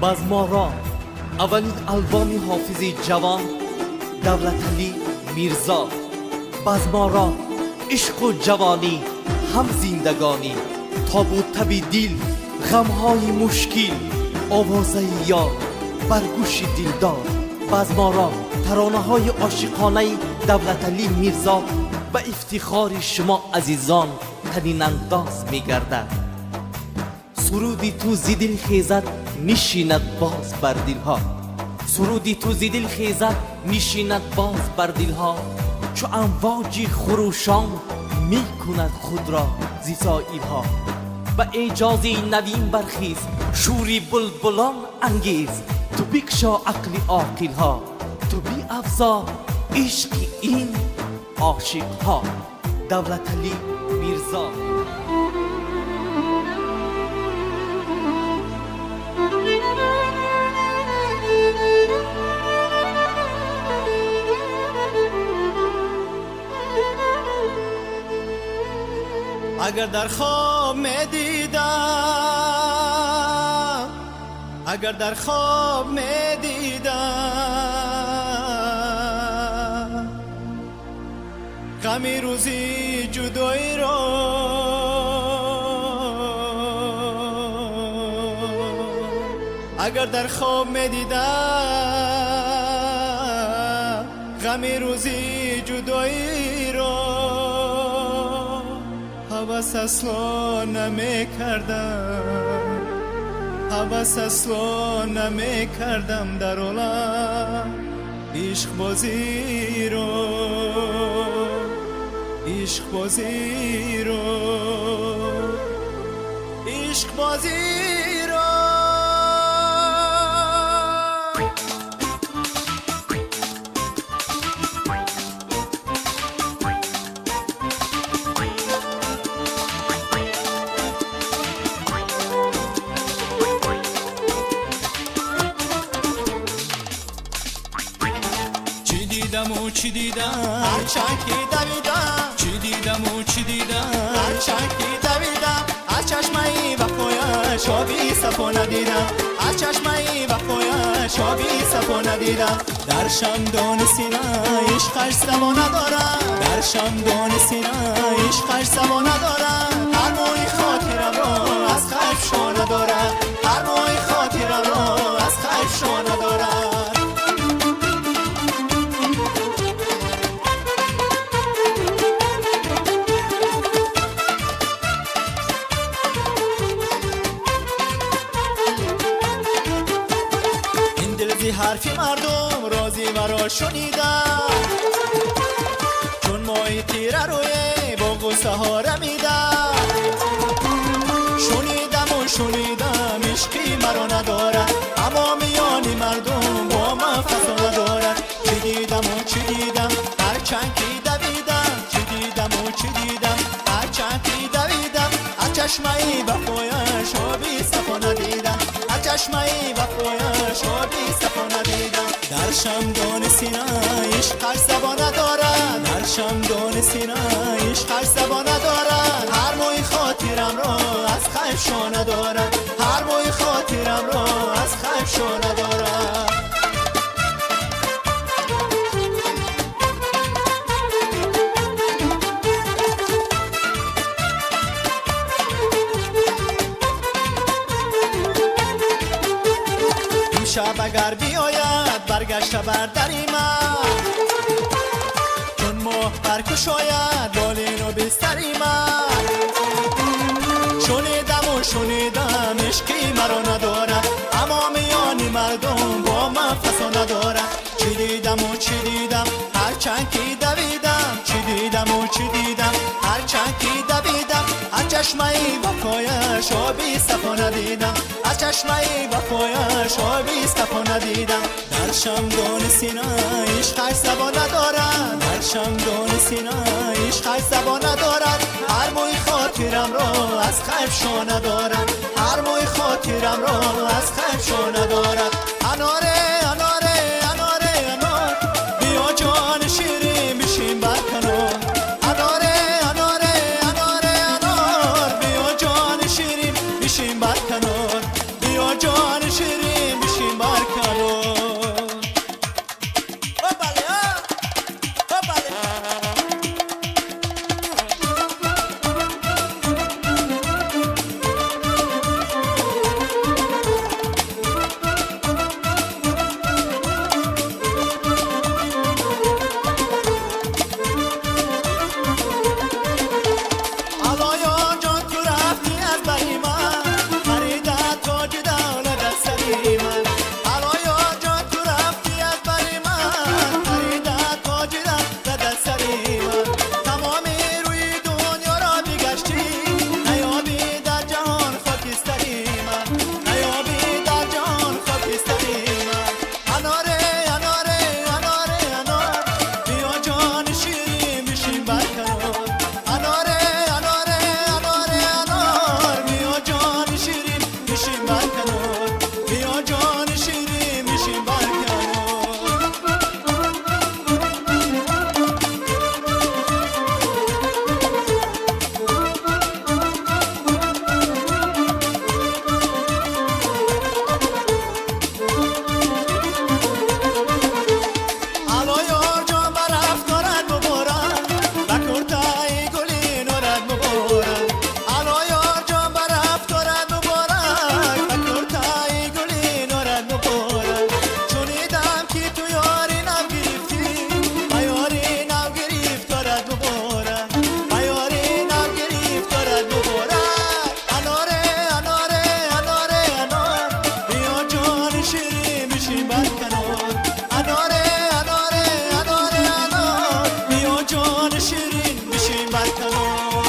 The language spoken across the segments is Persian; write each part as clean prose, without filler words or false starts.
باز ما را اولین آلبوم حافظ جوان دولت علی میرزا. باز ما را عشق و جوانی هم زندگانی، تابوت تبدیل غمهای مشکل، آوازه یار بر گوش دلدار. باز ما را ترانه های عاشقانه دولت علی میرزا به افتخار شما عزیزان تنین انداز میگردد. سرودی تو زیدل خیزد نشیند باز بر دلها، سرودی تو زیدل خیزد نشیند باز بر دلها. چو امواجی خروشان می کند خود را زی ساحلها. به اعجاز نوین برخیز شوری بلبلان انگیز، تو بکشا عقل عاقلها، تو بی افزا عشق این عاشقها. دولت علی میرزا. اگر در خواب می دیدم، اگر در خواب می دیدم غمی روزی جدایی را، اگر در خواب می دیدم غمی روزی جدایی را، هوس اصلا نمی کردم، هوس اصلا نمی کردم در عالم عشق بازی رو، عشق بازی رو، عشق بازی رو. چی دیدم هرچند که دویدم، چی دیدم و چی دیدم هرچند که دویدم از چشمه وفایش آبی صفا ندیدم، از چشمه وفایش آبی صفا ندیدم. در شمدان سینه عشقش زبا ندارم، در شمدان سینه عشقش زبا ندارم. هر موی خاطرم را از خلف شو ندارم، هر موی خاطرم را از خلف شو ندارم. حرفی مردم رازی مرا شنیدم، چون ماهی تیره روی با غصه ها رمیدم. شنیدم و شنیدم عشقی مرا ندارد، اما میانی مردم با من فضا ندارد. چی دیدم و چی دیدم هرچند که دویدم، چی دیدم و چی دیدم هرچند که دویدم. از چشمه وفایش آبی صفا ندیدم، از چشمه وفایش آبی صفا ندیدم. در شمدان سینه عشقش زبا ندارد، در شمدان سینه عشقش زبا ندارد. هر موی خاطرم را از خلف شو ندارد، هر موی خاطرم را از خلف شو ندارد. شب اگر بیاید برگشت بر دری من، چون ماه برکش آید بالین و بستری من. شنیدم و شنیدم عشقی مرا ندارد، اما میانی مردم با من فضا ندارد. چی دیدم و چی دیدم هرچند که دویدم، چی دیدم و چی دیدم هرچند که دویدم. از چشمه وفایش آبی صفا ندیدم، از چشمه وفایش آبی صفا ندیدم. در شمدان سینه عشقش زبا ندارد، در شمدان سینه عشقش زبا ندارد. هر موی خاطرم را از خلف شو ندارد، هر موی خاطرم را از خلف شو ندارد. اناره اناره اناره انار، بیا جان شیرین بشین بر کنار. اناره اناره اناره انار، بیا جان شیرین بشین بر کنار. بیا جان شیرین شیرین میشیم بر کنار.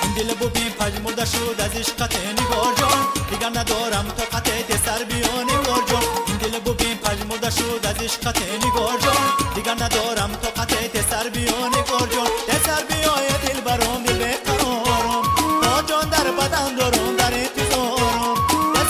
این دل ببین پژمرده شد از عشقت نگار جان، دیگر ندارم طاقت سر بیا نگار جان. این دل ببین پژمرده شد از عشقت نگار جان، دیگر ندارم طاقت سر بیا نگار جان. سر بیای دل برام دل بقرارم، تا جان در بدن دارم در انتظارم.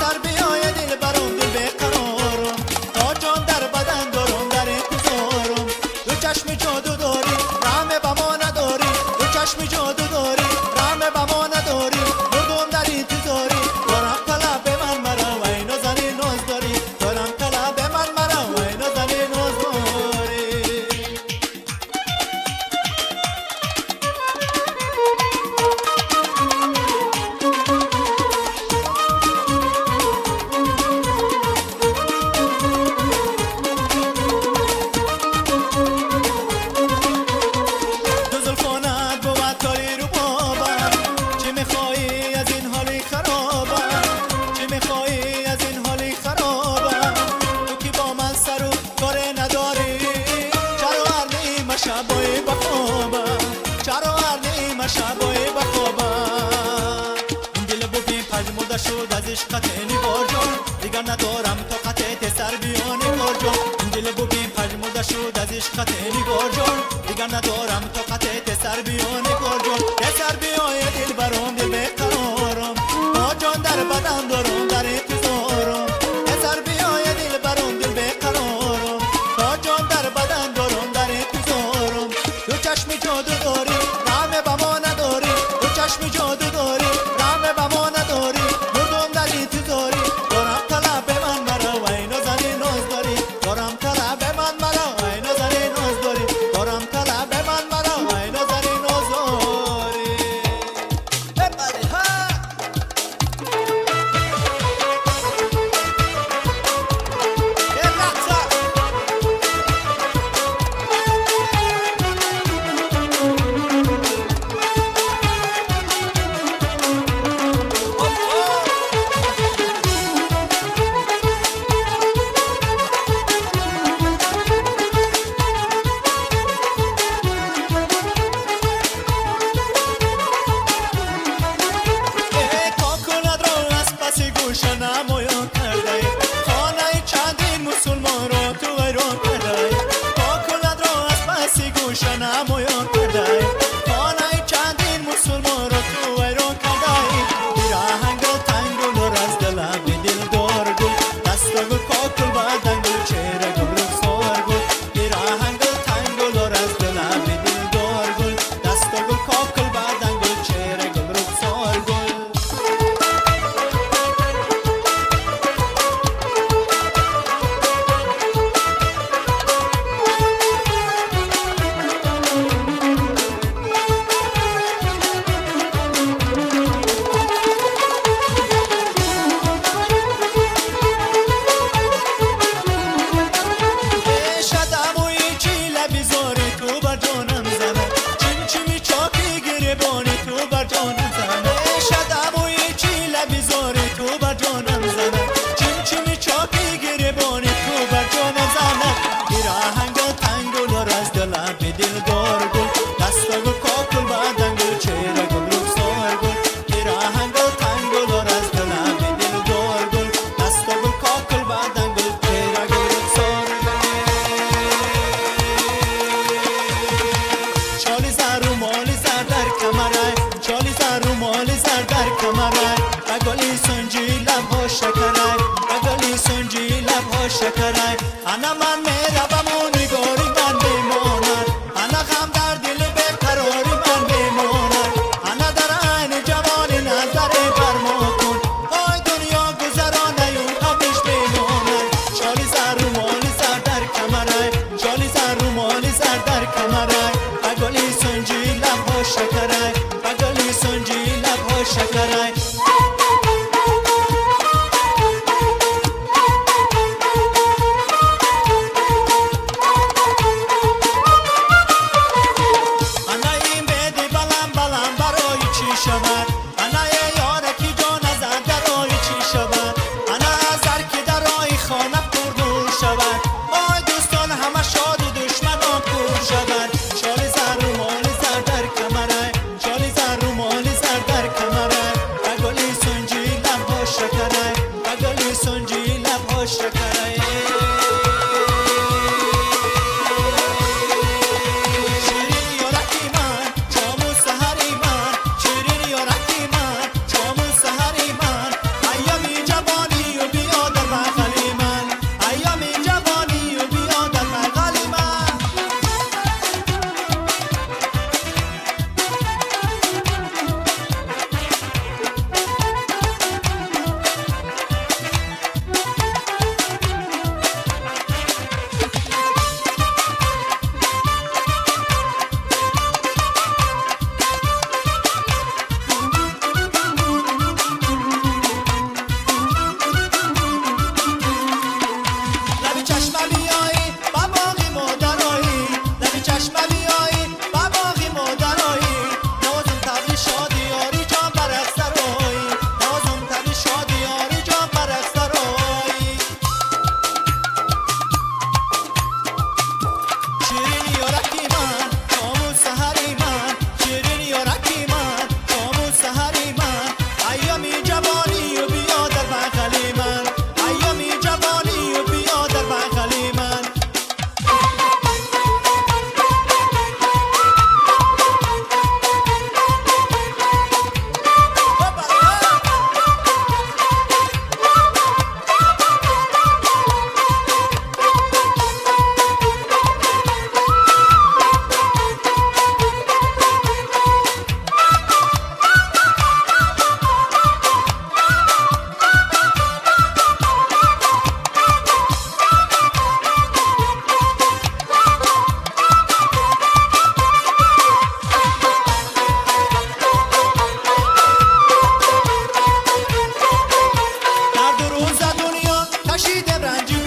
سر بیای دل برام دل بقرارم، تا جان در بدن دارم در انتظارم. دو چشم جادو داری رحم به ما نداری، دو چشم جادو داری رحم به ما نداری. مردم در انتظاری دارم طلب من مرا و ای نازنی ناز داری، دارم طلب من مرا و ای نازنی ناز داری. دو زلفانت بود کاری رو بابم، چی میخوایی از این حالی خرابم، چی میخوایی از این حالی خرابم. تو که با من سر و کار نداری، چرا هر نیمه شبای بخوابم، چرا هر نیمه شبای بخوابم. این دل ببین پژمرده شد از عشقت نگار جان، دیگر ندارم طاقت سر بیا نگار جان. این دل ببین پژمرده شد از عشقت نگار جان، دیگر ندارم طاقت سر بیا نگار جان. سر بیای دل برام دل بقرارم، تا جان در بدن دارم در انتظارم. سر بیای دل برام دل بقرارم، تا جان در بدن دارم در انتظارم. دو چشم جادو داری رحم به ما نداری، دو چشم جادو داری رحم به ما نداری. مردم در انتظاری دارم طلب من مرا و ای نازنی ناز داری، دارم طلب من مرا و ای نازنی ناز داری، دارم طلب من مرا و ای نازنی ناز داری. بپری ها یه لحظه. کاکلت را از پس گوش نمایان کرده، خانه چندین مسلمان را تو ویران کرده. کاکلت را از پس گوش نمایان کرده، خانه چندین مسلمان را تو ویران کرده. بیراهنگ تنگ و نور از دل دل دار گل، دست گل کاکل بدن گل چهره گل رخسار گل. بیراهنگ تنگ و نور از دل دل دار گل، دست گل کاکل بدن گل چهره گل رخسار گل. شدموی چی لبی زاری تو بر جانم زنه، چمچمی چاکی گریبانی تو بر جانم زنه. شدموی چی لبی زاری تو بر جانم زنه، چمچمی چاکی گریبانی تو بر جانم زنه. بیراهنگ تنگ و نور از دل دل دار گل، دست گل کاکل بدن گل چهره گل رخسار گل. بیراهنگ تنگ و نور از دل دل دار گل، دست گل کاکل بدن گل چهره گل رخسار گل. چالی زر و مالی زر در کمرای، چالی زر و مالی زر در کمرای. اگلی سنجی لبها شکرای، اگلی سنجی لبها شکرای. انا من مهربم و نگاری من بماند، انا غم در دل بقراری من بماند. انا در عین جوانی نظر بر ما کن، آی دنیا گذرانه یون همیش بماند. چالی زر و مالی زر در کمرای، چالی زر و مالی زر در کمرای. اگلی سنجی لبها شکرای، اگلی سنجی لبها شکرای. رنجی